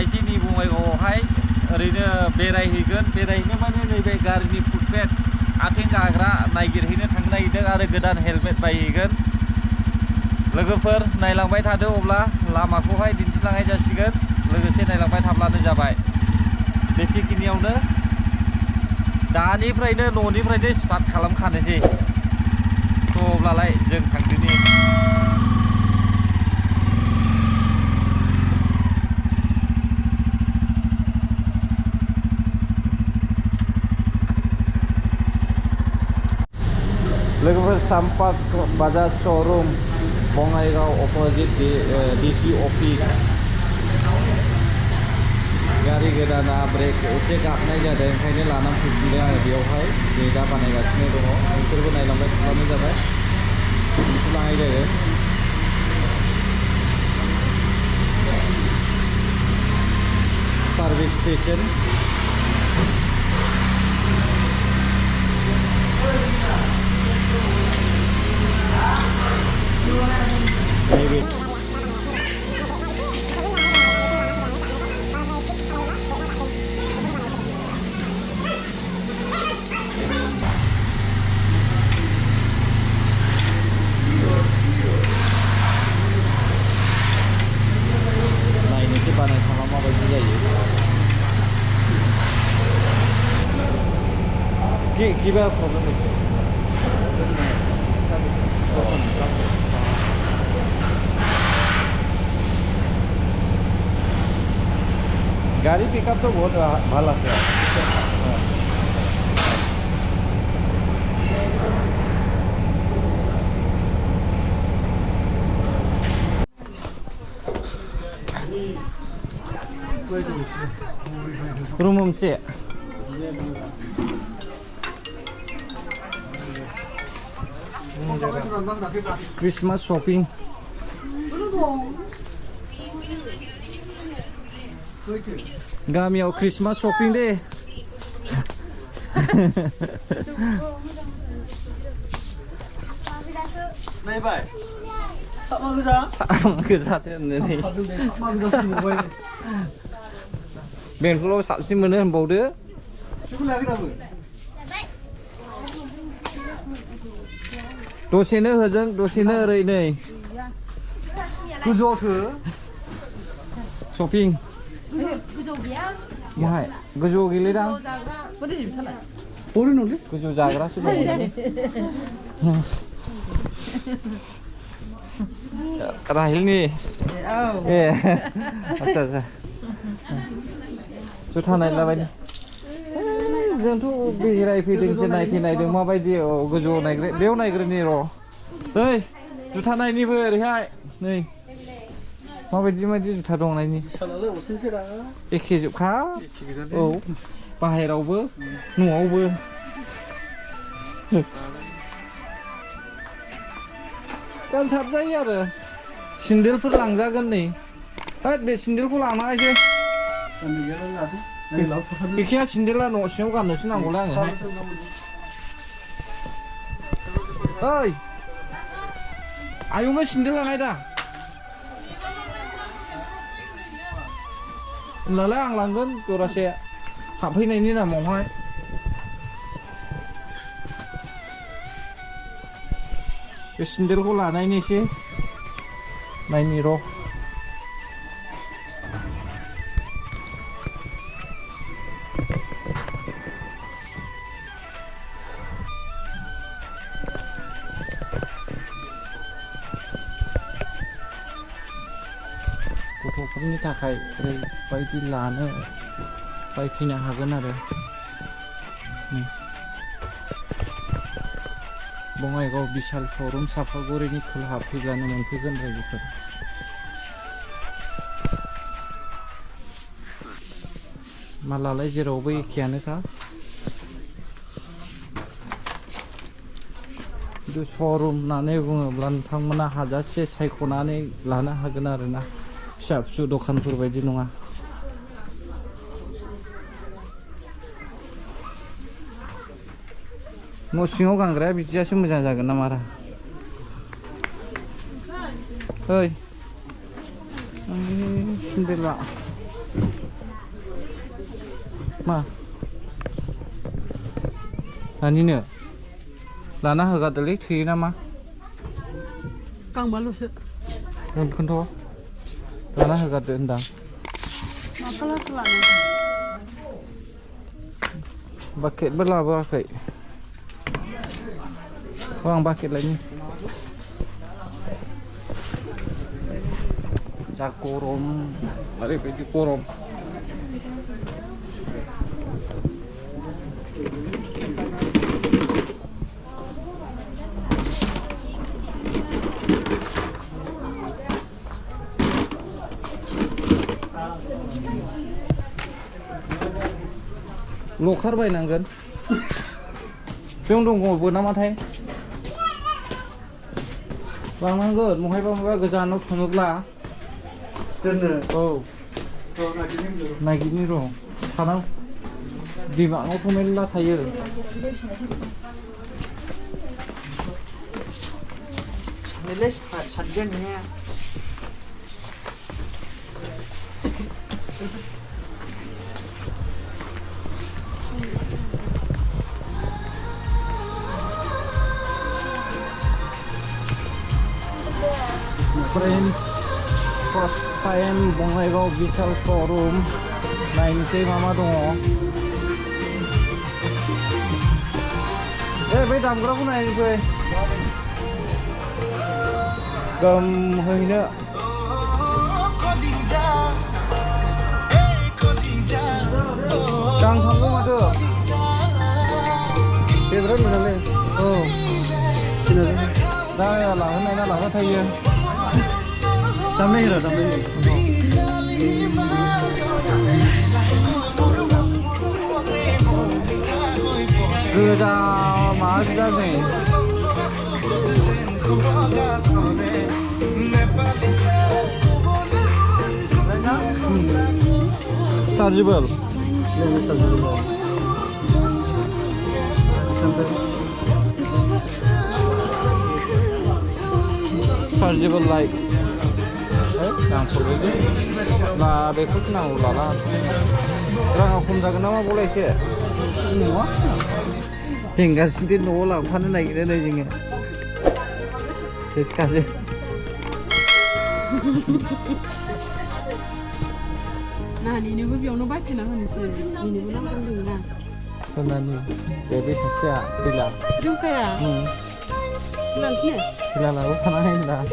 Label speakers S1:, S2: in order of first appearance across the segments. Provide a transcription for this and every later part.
S1: खायसेनि बङाइगावआवहाय ओरैनो बेरायहैगोन बेरायहैनो माने नैबे गारिनि फुटपेड आथिं गाग्रा नागिरहैनो थांनो नागिरदों आरो गोदान हेलमेट बायहैगोन लोगोफोर नायलांबाय थादो अब्ला लामाखौहाय दिन्थिलांनाय जासिगोन लोगोसे नायलांबाय थाब्लानो जाबाय बेसेखिनियावनो दानिफ्रायनो न'निफ्रायनो स्टार्ट खालामखानोसै थ' अब्लालाय जों थांदिनि लोगोफोर साम्पाक बाजार श'रुम बङाइगाव अपोजिट डिसि अफिस गारि गोदाना ब्रेक एसे गाबनाय जादों ओंखायनो लानानै फैफिनदों आरो बेयावहाय नै दा बानायगासिनो दङ नोंसोरबो नायलांबाय थाब्लानो जाबाय दिन्थिलांनाय जायो सार्भिस स्टेशन नैबे नायनोसै बानाय खालामा माबायदि जायो किबा प्रब्लेम गाड़ी पिकअप तो बहुत भाला से रूम से क्रिसमस शॉपिंग गामियाव क्रिसमस शॉपिंग दे नायबाय सामा गोजा बेंथलाव साबसिन मोनो होनबावदो दसेनो होजों दसेनो ओरै नै गोजौआवथो शपिं महाय गोजौआव गेलेदां गोजौ जाग्रासो दङ राहिलनि ए आच्छा आच्छा जुथा नायलाबायनो जोंथ' बेरायफैदोंसो नायफैनायदों माबायदि गोजौआव नायग्रो बेयाव नायग्रोनि र' ओइ जुथा नायनिबो ओरैहाय नै माबायदि माबायदि जुथा दं नायनि एखे जोबखा औ बाहेरावबो न'आवबो गानसाबजायो आरो सिन्देलफोर लांजागोन नै होद बे सिन्देलखौ लानाङा एसे बेखिया सिन्देला न' सिङाव गाननोसो नांगौलै आङोहाय ओइ आयंनो सिन्देल लानाय दा होनब्लालाय आं लांगोन जरासे हाबफैनायनि नामावहाय बे सिन्देलखौ लानायनि एसे नायनि र' गथ'फोरनि थाखाय ओरैबायदि लानो बायफैनो हागोन आरो बङाइगाव बिशाल श'रुम सापागुरिनि खोलाहा फैब्लानो मोनफैगोन रायजोफोर मालालाय जेरावबो एखेयानोखा खिन्थु श'रुम होननानै बुङोब्ला नोंथांमोना हाजासे सायख'नानै लानो हागोन आरोना फिसा फिसौ दखानफोर बायदि नङा न' सिङाव गानग्राया बिदियासो मोजां जागोन ना मारा ओइ सिन्देला मा दानिनो लाना होगारदोलै थोयो नामा
S2: गांबाल'सो
S1: खोन्थ' लाना होगारदो होनदां
S2: माखौ लाखो लानो
S1: बाकेटबो लाबोआखै आं बाकेट लायनि जा गरम ओरैबायदि गरम लखार बायनांगोन बेयाव दंबावो नामाथाय लांनांगोन महायबा महायबा गोजानाव थाङोब्ला दोननो औ नागिरनि र' सानाव दिमागावथ' मेरला थायो Friends, first time Bongaigaw Vishal Showroom. Nainse mama dong. Bai damgra ko nain bai. Gam hoina. Tang thango ma to. Pedro nale. Oh. Sino? Da la hona na la thaiye. Tắm đây rồi, tắm đây. Đưa ra má ra này. Chargeable. Chargeable light. Nah, bekut nang ulala. Orang aku jaga nama boleh sih. Semua. Hingga sini nolak, mana naik ini naiknya. Kasih.
S2: Nah, ini gue biar no baca nah ini sih. Ini gue nak tunggu nah.
S1: Mana ni? Baby saya bilang.
S2: Juga ya. Bilang sih.
S1: Bilang aku panahin dah.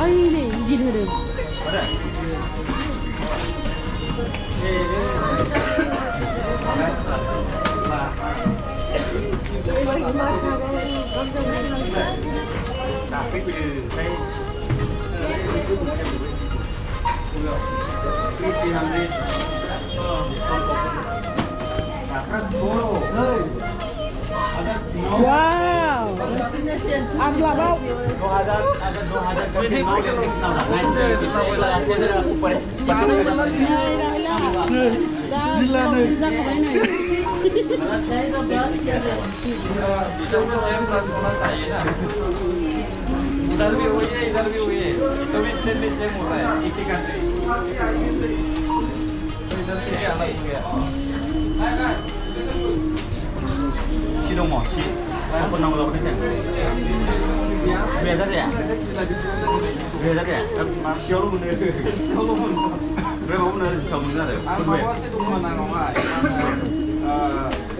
S2: Oh ini gini deh. Wow. Agla bau.
S1: Si đông mỏ, si.
S3: Pernah ngelakuin sih? Biasa ya? Biasa ya? Siapa lu bener? Berapa bener? Kamu bener ya?
S1: Bawa sih tuh mana nggak?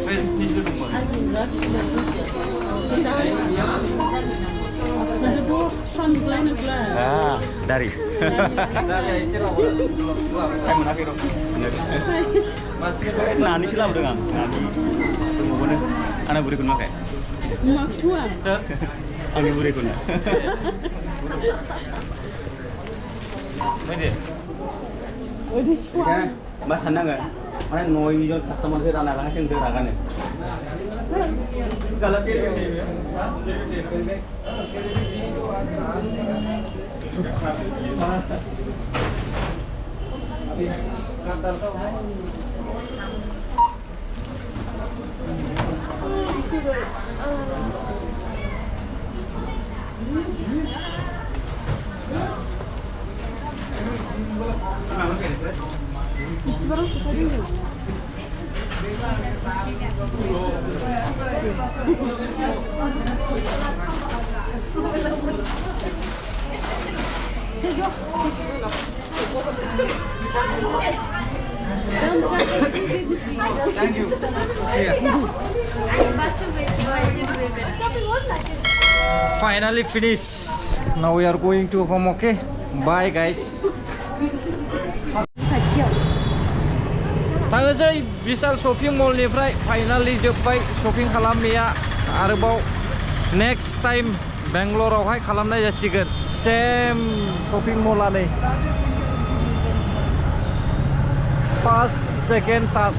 S1: Fans di situ tuh.
S2: Maar de doos van kleine klaar.
S3: Ah, dari.
S1: Dari istilah
S3: Saya munafik dong. Bener.
S1: masih
S3: Nah, ini sila udah nggak? Nah, ini tunggu bener. Anak buri kunna kayak.
S2: Mag tua.
S3: Angin buri kunna.
S1: Ini.
S2: Oh, dit is
S3: Iya,
S2: voor.
S3: Mas Hana nggak? Mana noi jual customer sih anak-anak sih udah rakan ya. Kalau kiri sih ya.
S2: Is het waarom ze dat doen?
S1: Thank you. Finally finished. Now we are going to home. Okay. Bye guys. थांनोसै Vishal shopping मलनिफ्राय finally जोब्बाय shopping खालामनाया आरोबाव next time बेंगलरावहाय खालामनाय जासिगोन same shopping मलानो first second third